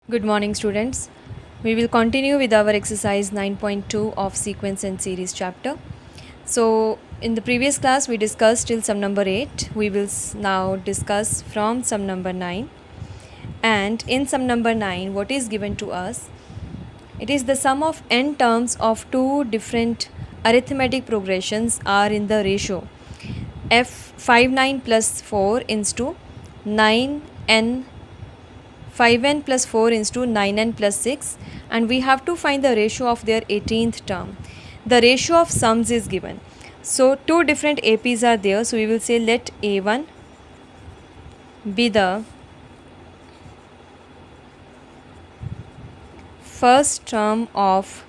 Good morning, students. We will continue with our exercise 9.2 of sequence and series chapter. So, in the previous class, we discussed till sum number 8. We will now discuss from sum number 9. And in sum number 9, what is given to us? It is the sum of n terms of two different arithmetic progressions are in the ratio f59 plus 4 is to 9n 5n plus 4 is to 9n plus 6, and we have to find the ratio of their 18th term. The ratio of sums is given. So two different APs are there. So we will say let A1 be the first term of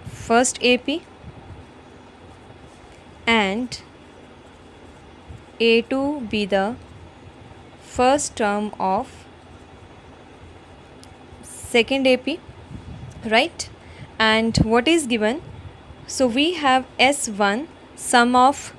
first AP and A2 be the first term of second AP, right? And what is given? So we have S1 sum of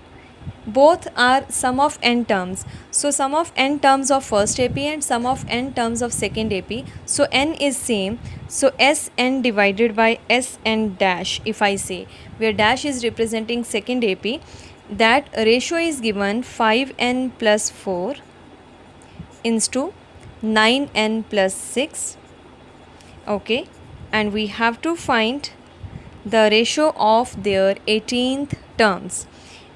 both are sum of n terms. So sum of n terms of first AP and sum of n terms of second AP. So n is same. So Sn divided by Sn dash, if I say, where dash is representing second AP, that ratio is given 5n plus 4 is to 9n plus 6. Okay, and we have to find the ratio of their 18th terms.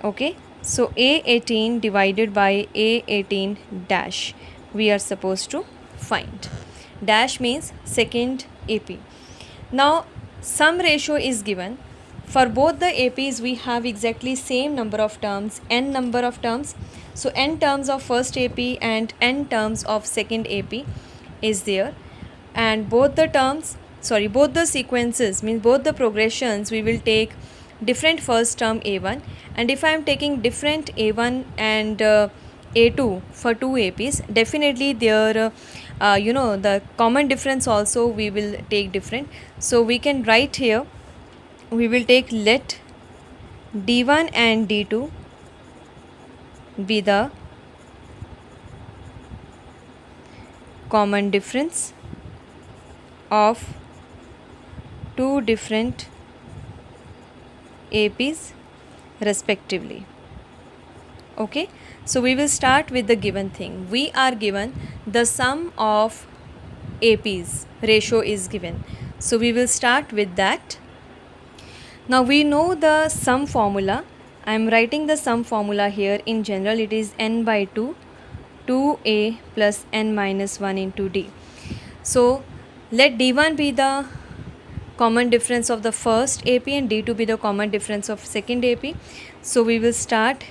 Okay, so A18 divided by A18 dash we are supposed to find. Dash means second AP. Now sum ratio is given. For both the APs we have exactly same number of terms, n number of terms. So n terms of first AP and n terms of second AP is there, and both the sequences means both the progressions we will take different first term A1, and if I am taking different A1 and A2 for two APs, definitely their the common difference also we will take different. So we can write here, we will take let D1 and D2 be the common difference of two different APs respectively. Okay, so we will start with the given thing. We are given the sum of APs ratio is given. So we will start with that. Now we know the sum formula. I am writing the sum formula here. In general it is n by 2, 2a plus n minus 1 into d. So let D1 be the common difference of the first AP and D2 be the common difference of second AP. So we will start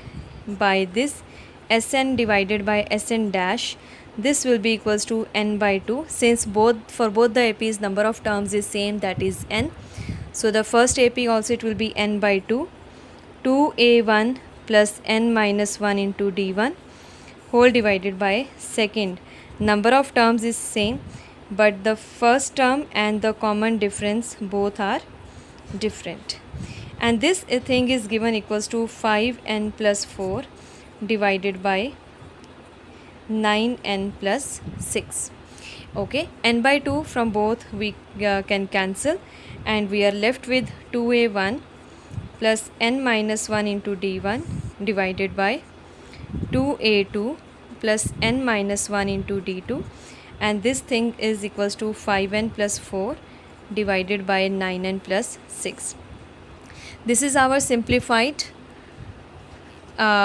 by this Sn divided by Sn dash. This will be equals to n by 2, since for both the APs number of terms is same, that is n. So the first AP also it will be n by 2, 2a1 plus n minus 1 into d1 whole divided by second. Number of terms is same, but the first term and the common difference both are different, and this thing is given equals to 5n plus 4 divided by 9n plus 6. Okay, n by 2 from both we can cancel, and we are left with 2a1 plus n minus 1 into d1 divided by 2a2 plus n minus 1 into d2, and this thing is equals to 5n plus 4 divided by 9n plus 6. This is our simplified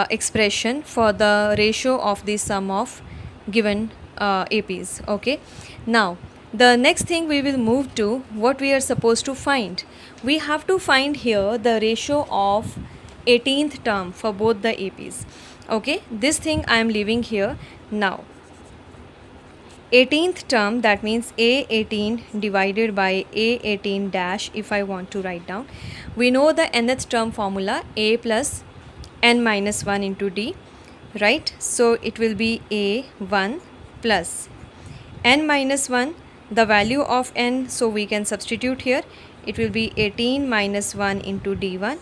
expression for the ratio of the sum of given APs. Okay, now the next thing we will move to what we are supposed to find. We have to find here the ratio of 18th term for both the APs. Okay, this thing I am leaving here. Now 18th term, that means A18 divided by A18 dash, if I want to write down, we know the nth term formula, A plus n minus 1 into d, right? So it will be A1 plus n minus 1, the value of n, so we can substitute here, it will be 18 minus 1 into d1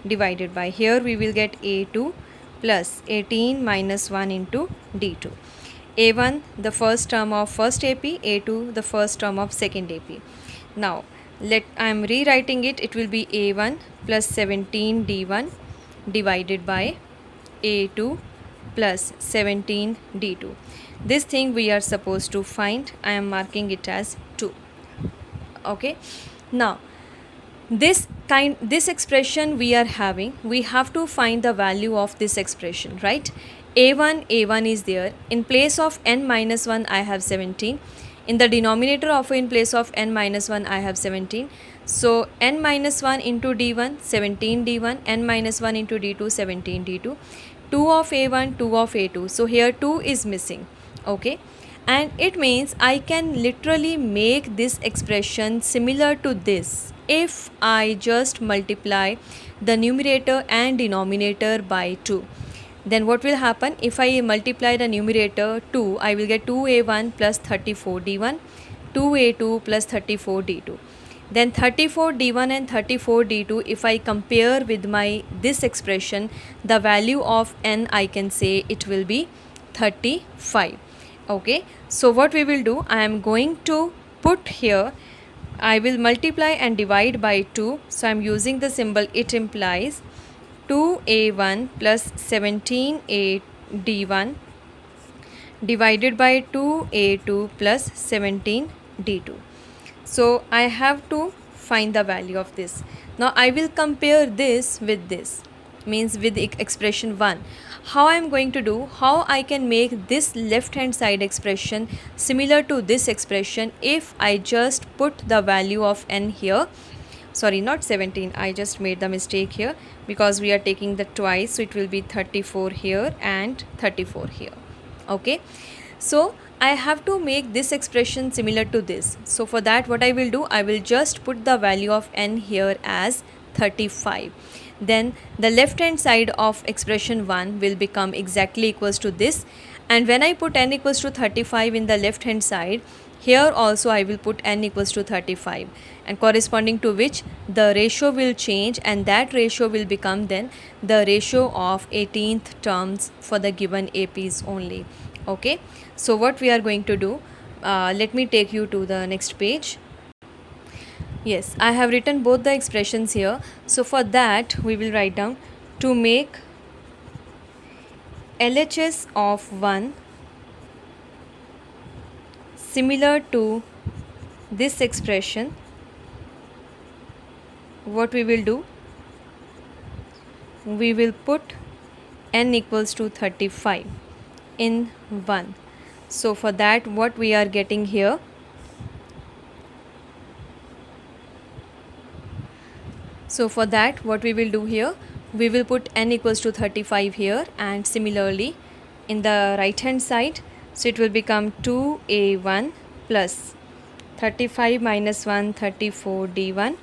divided by, here we will get A2 plus 18 minus 1 into d2. A1 the first term of first AP, A2 the first term of second AP. Now I am rewriting it. It will be A1 plus 17 D1 divided by A2 plus 17 D2. This thing we are supposed to find. I am marking it as 2. Okay. Now this expression we are having, we have to find the value of this expression, right? A1 is there. In place of n minus 1 I have 17. In the denominator of in place of n minus 1 I have 17. So n minus 1 into d1 17 d1, n minus 1 into d2 17 d2, 2 of a1 2 of a2. So here 2 is missing. Okay, and it means I can literally make this expression similar to this if I just multiply the numerator and denominator by 2. Then what will happen? If I multiply the numerator 2, I will get 2a1 plus 34d1, 2a2 plus 34d2. Then 34d1 and 34d2, if I compare with my this expression, the value of n, I can say it will be 35. Okay, so what we will do, I am going to put here, I will multiply and divide by 2. So I am using the symbol, it implies 2a1 plus 17d1 divided by 2a2 plus 17d2. So I have to find the value of this. Now I will compare this with this, means with expression 1. How I am going to do, how I can make this left hand side expression similar to this expression if I just put the value of n here. Sorry, not 17, I just made the mistake here because we are taking the twice, so it will be 34 here and 34 here. Okay, so I have to make this expression similar to this. So for that what I will do, I will just put the value of n here as 35. Then the left hand side of expression 1 will become exactly equals to this, and when I put n equals to 35 in the left hand side, here also I will put n equals to 35, and corresponding to which the ratio will change, and that ratio will become then the ratio of 18th terms for the given APs only. Okay, so what we are going to do, let me take you to the next page. Yes, I have written both the expressions here. So for that we will write down, to make LHS of 1 similar to this expression, what we will do, we will put n equals to 35 in 1. So for that what we are getting here, so for that what we will do here, we will put n equals to 35 here, and similarly in the right hand side, so it will become 2a1 plus 35 minus 1 34 d1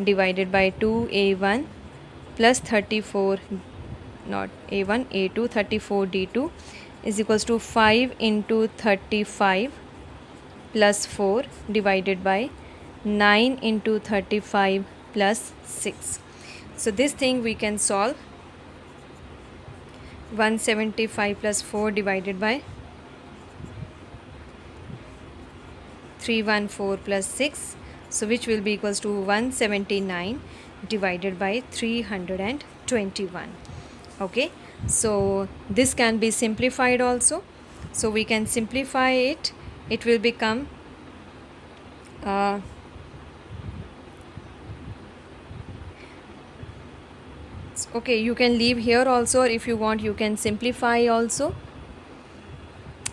divided by 2a1 plus 34, not a1 a2 34 d2 is equals to 5 into 35 plus 4 divided by 9 into 35 plus 6. So this thing we can solve. 175 plus 4 divided by 314 plus 6, so which will be equals to 179 divided by 321. Okay, so this can be simplified also. So we can simplify it. It will become okay, you can leave here also, or if you want you can simplify also,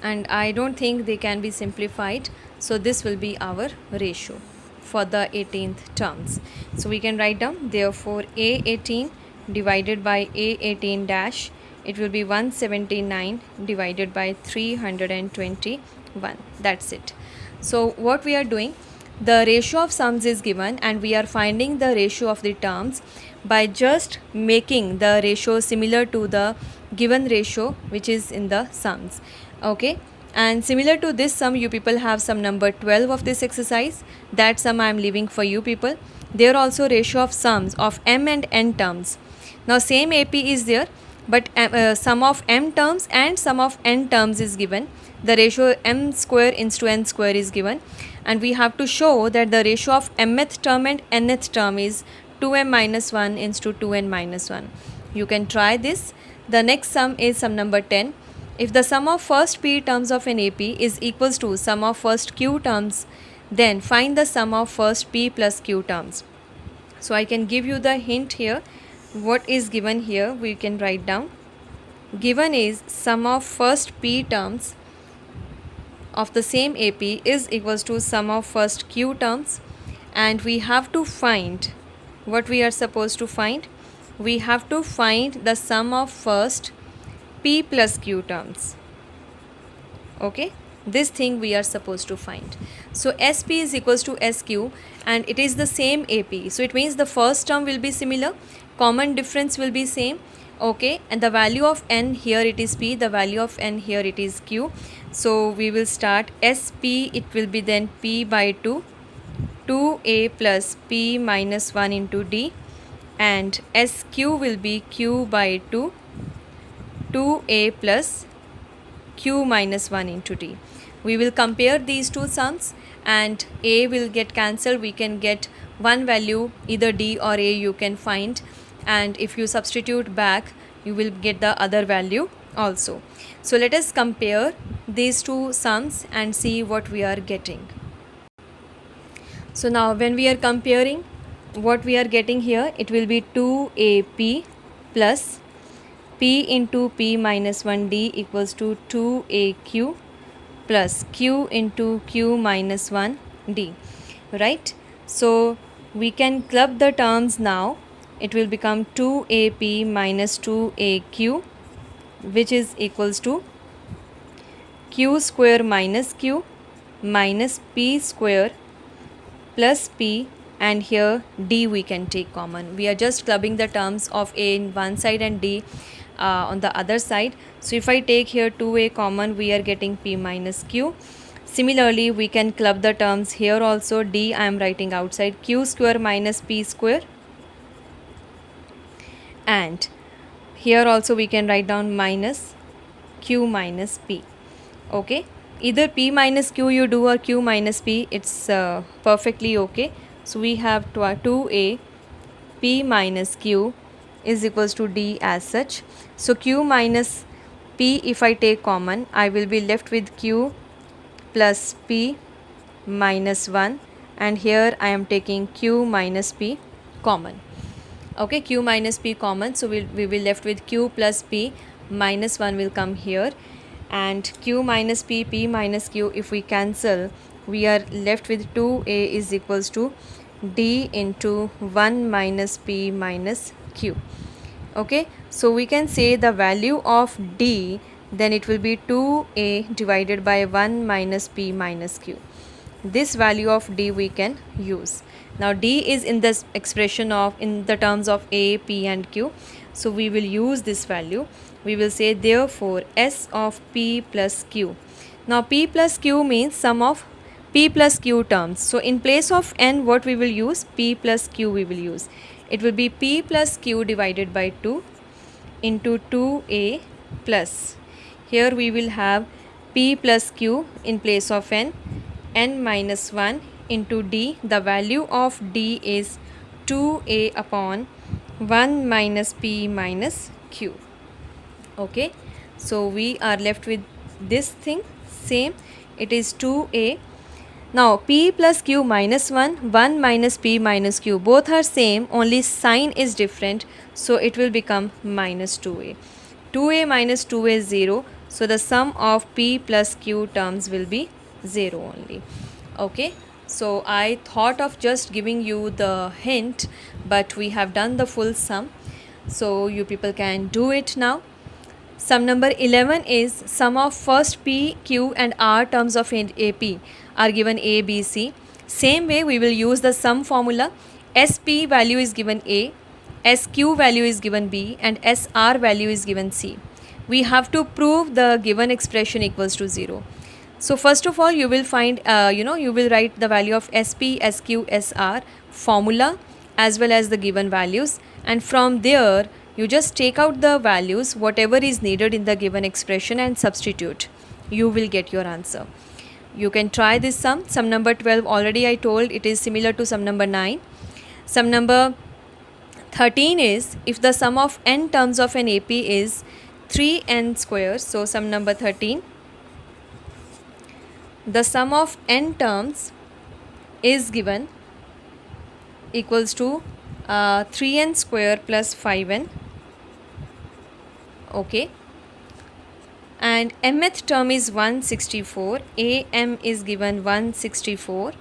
and I don't think they can be simplified. So this will be our ratio for the 18th terms. So we can write down, therefore A18 divided by A18 dash, it will be 179 divided by 321. That's it. So what we are doing, the ratio of sums is given and we are finding the ratio of the terms by just making the ratio similar to the given ratio which is in the sums. Okay, and similar to this sum, you people have sum number 12 of this exercise. That sum I am leaving for you people. There also ratio of sums of m and n terms. Now same AP is there, but sum of m terms and sum of n terms is given. the ratio m square into n square is given, and we have to show that the ratio of mth term and nth term is 2m minus 1 into 2n minus 1. You can try this. The next sum is sum number 10. If the sum of first p terms of an AP is equals to sum of first q terms, then find the sum of first p plus q terms. So I can give you the hint here. What is given here we can write down. Given is sum of first p terms of the same AP is equals to sum of first q terms, and we have to find what we are supposed to find. We have to find the sum of first p plus q terms. Okay, this thing we are supposed to find. So SP is equals to SQ, and it is the same AP, so it means the first term will be similar, common difference will be same. Okay, and the value of n here it is p, the value of n here it is q. So we will start SP, it will be then p by 2, 2a plus p minus 1 into d, and SQ will be q by 2, 2a plus q minus 1 into d. We will compare these two sums, and a will get cancelled. We can get one value, either d or a you can find, and if you substitute back you will get the other value also. So let us compare these two sums and see what we are getting. So now when we are comparing, what we are getting here, it will be 2ap plus p into p minus 1d equals to 2aq plus q into q minus 1d, right? So we can club the terms now. It will become 2ap minus 2aq, which is equals to q square minus q minus p square plus p, and here d we can take common. We are just clubbing the terms of a in one side and d on the other side. So if I take here 2a common, we are getting p minus q. Similarly, we can club the terms here also. D I am writing outside, q square minus p square, and here also we can write down minus q minus p. Okay, either p minus q you do or q minus p, it's perfectly okay. So we have 2a p minus q is equals to d as such. So q minus p, if I take common, I will be left with q plus p minus 1, and here I am taking q minus p common. Okay, q minus p common, so we will left with q plus p minus 1 will come here, and q minus p, p minus q, if we cancel, we are left with 2a is equals to d into 1 minus p minus q. Okay, so we can say the value of d, then it will be 2a divided by 1 minus p minus q. This value of d we can use. Now d is in this expression of in the terms of a, p and q, so we will use this value. We will say therefore s of p plus q. Now p plus q means sum of p plus q terms. So in place of n, what we will use? P plus q we will use. It will be p plus q divided by 2 into 2a plus, here we will have p plus q in place of n, n minus 1 into d. The value of d is 2a upon 1 minus p minus q. Okay, so we are left with this thing same, it is 2a. Now p plus q minus 1, 1 minus p minus q, both are same, only sign is different, so it will become minus 2a. 2a minus 2a is 0, so the sum of p plus q terms will be 0 only. Okay, so I thought of just giving you the hint, but we have done the full sum, so you people can do it now. Sum number 11 is sum of first p, q and r terms of AP are given a, b, c. Same way we will use the sum formula. SP value is given a, SQ value is given b, and SR value is given c. We have to prove the given expression equals to 0. So first of all you will find, you will write the value of SP, SQ, SR formula as well as the given values, and from there you just take out the values whatever is needed in the given expression and substitute. you will get your answer. You can try this sum. Sum number 12 already I told it is similar to sum number 9. Sum number 13 is if the sum of n terms of an AP is 3n square. So sum number 13, the sum of n terms is given equals to 3n square plus 5n. Okay, and mth term is 164, am is given 164.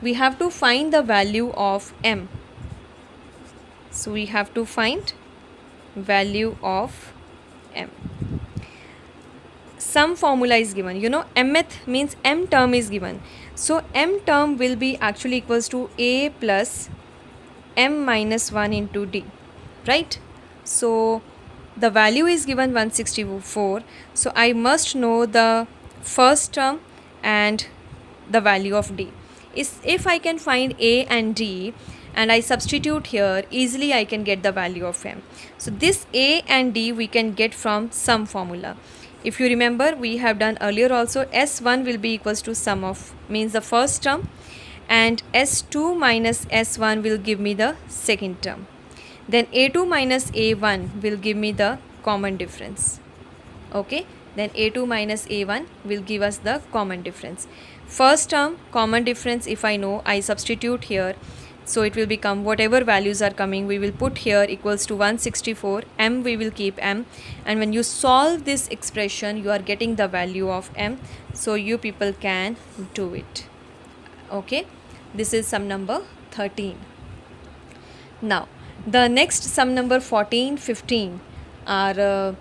We have to find the value of m. So we have to find value of m. Some formula is given, mth means m term is given. So m term will be actually equals to a plus m minus 1 into d, right? So the value is given 164. So I must know the first term and the value of d. If I can find a and d and I substitute here, easily I can get the value of m. So this a and d we can get from sum formula. If you remember, we have done earlier also, S1 will be equals to sum of, means the first term, and S2 minus S1 will give me the second term. Then A2 minus A1 will give me the common difference. Okay, then A2 minus A1 will give us the common difference. First term, common difference, if I know, I substitute here. So it will become whatever values are coming, we will put here equals to 164, m we will keep m, and when you solve this expression, you are getting the value of m. So you people can do it. Okay, this is sum number 13. Now the next sum number 14, 15 are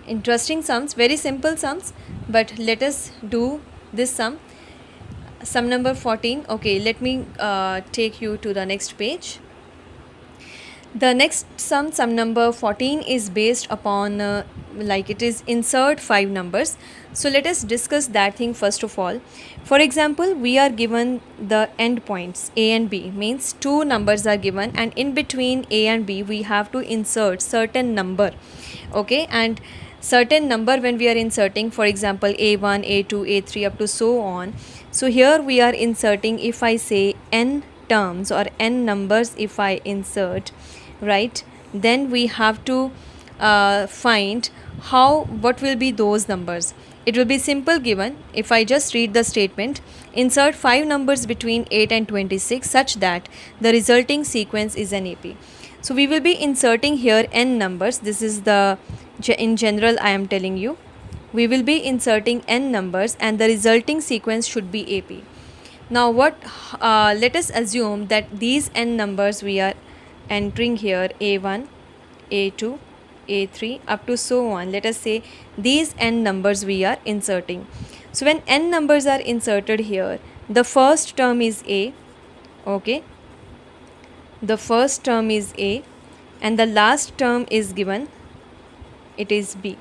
interesting sums, very simple sums, but let us do this sum. Sum number 14. Okay, let me take you to the next page. The next sum number 14 is based upon like it is insert 5 numbers. So let us discuss that thing first of all. For example, we are given the endpoints a and b, means 2 numbers are given, and in between a and b we have to insert certain number. Okay, and certain number when we are inserting, for example a1, a2, a3 up to so on. So here we are inserting, if I say n terms or n numbers, if I insert, right, then we have to find what will be those numbers. It will be simple given. If I just read the statement, insert 5 numbers between 8 and 26 such that the resulting sequence is an AP. So we will be inserting here n numbers. This is the in general I am telling you. We will be inserting n numbers and the resulting sequence should be AP. Now let us assume that these n numbers we are entering here, a1, a2, a3 up to so on. Let us say these n numbers we are inserting. So when n numbers are inserted here, the first term is a, okay, the first term is a, and the last term is given, it is b.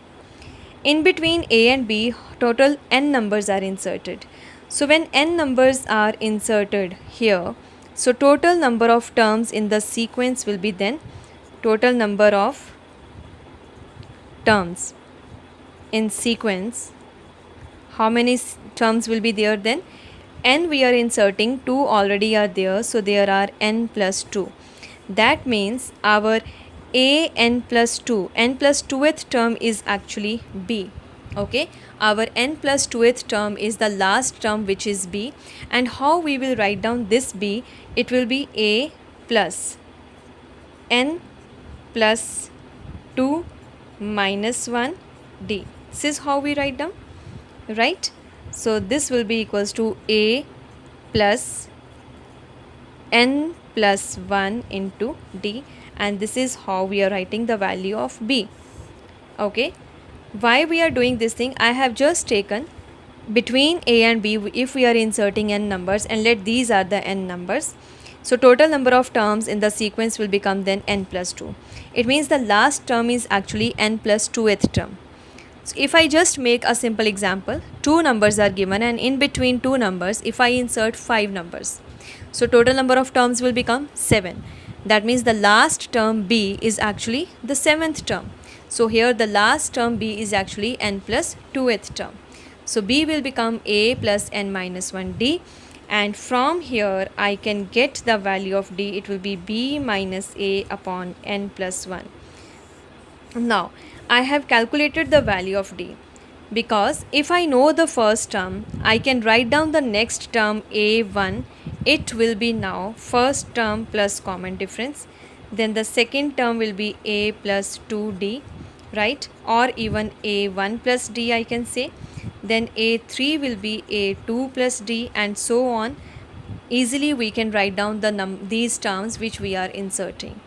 In between a and b, total n numbers are inserted. So when n numbers are inserted here, so total number of terms in the sequence will be then total number of terms in sequence. How many terms will be there then? N we are inserting, 2 already are there, so there are n plus 2. That means our a n plus 2, n plus 2th term is actually b. Okay, our n plus 2th term is the last term, which is b. And how we will write down this b? It will be a plus n plus 2 minus 1 d. This is how we write down, right? So this will be equals to a plus n plus 1 into d, and this is how we are writing the value of b. Okay, why we are doing this thing? I have just taken between a and b, if we are inserting n numbers, and let these are the n numbers. So total number of terms in the sequence will become then n plus 2. It means the last term is actually n plus 2th term. So if I just make a simple example, 2 numbers are given, and in between 2 numbers, if I insert 5 numbers, so total number of terms will become 7. That means the last term b is actually the 7th term. So here the last term b is actually n plus 2th term. So b will become a plus n minus 1 d, and from here I can get the value of d. It will be b minus a upon n plus 1. Now I have calculated the value of d, because if I know the first term, I can write down the next term a1. It will be now first term plus common difference, then the second term will be a plus 2d, right, or even a1 plus d I can say, then a3 will be a2 plus d, and so on. Easily we can write down these terms which we are inserting.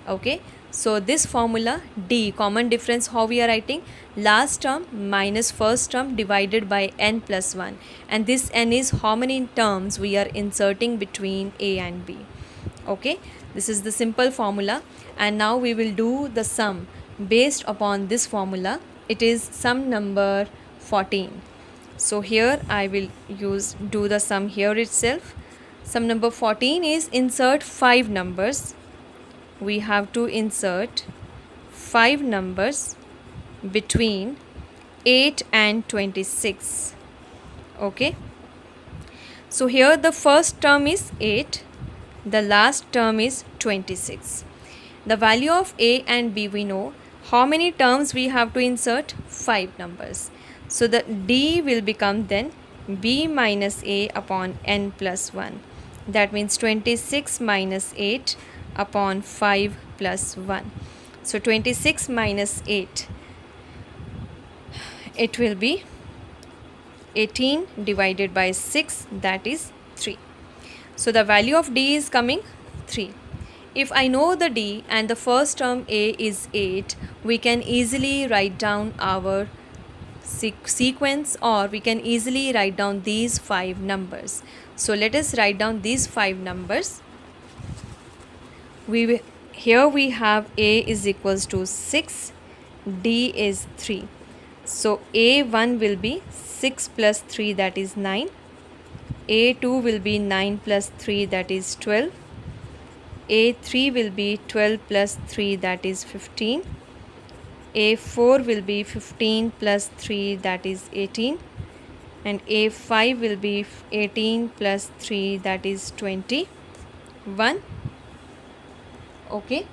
Okay, so this formula d, common difference, how we are writing? Last term minus first term divided by n plus 1, and this n is how many terms we are inserting between a and b. Okay, this is the simple formula, and now we will do the sum based upon this formula. It is sum number 14. So here I will do the sum here itself. Sum number 14 is insert 5 numbers. We have to insert 5 numbers between 8 and 26. Okay, so here the first term is 8, the last term is 26. The value of a and b we know. How many terms we have to insert? 5 numbers. So the d will become then b minus a upon n plus 1. That means 26 minus 8 upon 5 plus 1. So 26 minus 8, it will be 18 divided by 6, that is 3. So the value of d is coming 3. If I know the d and the first term a is 8, we can easily write down our sequence, or we can easily write down these 5 numbers. So let us write down these 5 numbers. Here we have a is equals to 6, d is 3. So a1 will be 6 plus 3, that is 9. a2 will be 9 plus 3, that is 12. a3 will be 12 plus 3, that is 15. a4 will be 15 plus 3, that is 18. And a5 will be 18 plus 3, that is 21. Okay,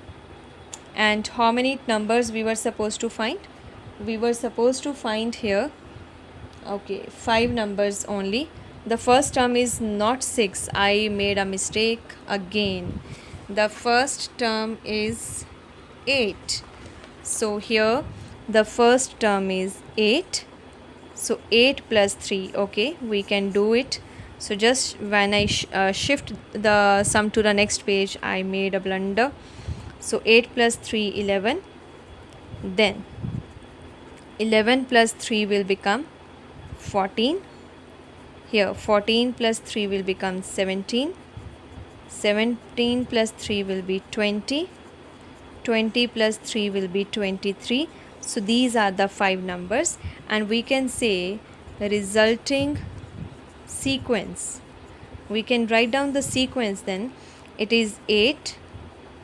and how many numbers we were supposed to find? We were supposed to find here, okay, 5 numbers only. The first term is not 6. I made a mistake again. The first term is 8. So here the first term is 8. So 8 plus 3, okay, we can do it. So just when I shift the sum to the next page, I made a blunder. So 8 plus 3, 11. Then 11 plus 3 will become 14. Here 14 plus 3 will become 17. 17 plus 3 will be 20. 20 plus 3 will be 23. So these are the 5 numbers, and we can say the resulting sequence. We can write down the sequence then. It is 8,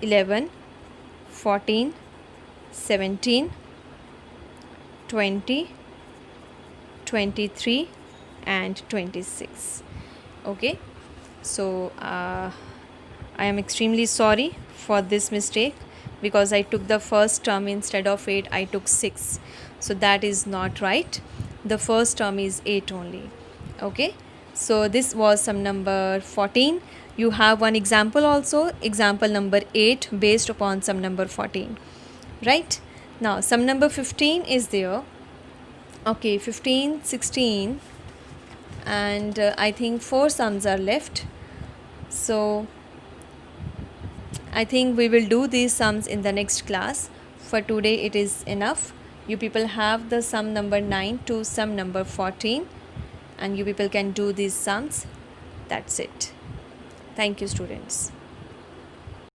11, 14, 17, 20, 23 and 26. Okay, so I am extremely sorry for this mistake, because I took the first term instead of 8, I took 6. So that is not right. The first term is 8 only. Okay, so this was sum number 14. You have one example also, example number 8, based upon sum number 14. Right, now sum number 15 is there. Okay, 15, 16, and I think 4 sums are left. So I think we will do these sums in the next class. For today it is enough. You people have the sum number 9 to sum number 14, and you people can do these sums. That's it. Thank you, students.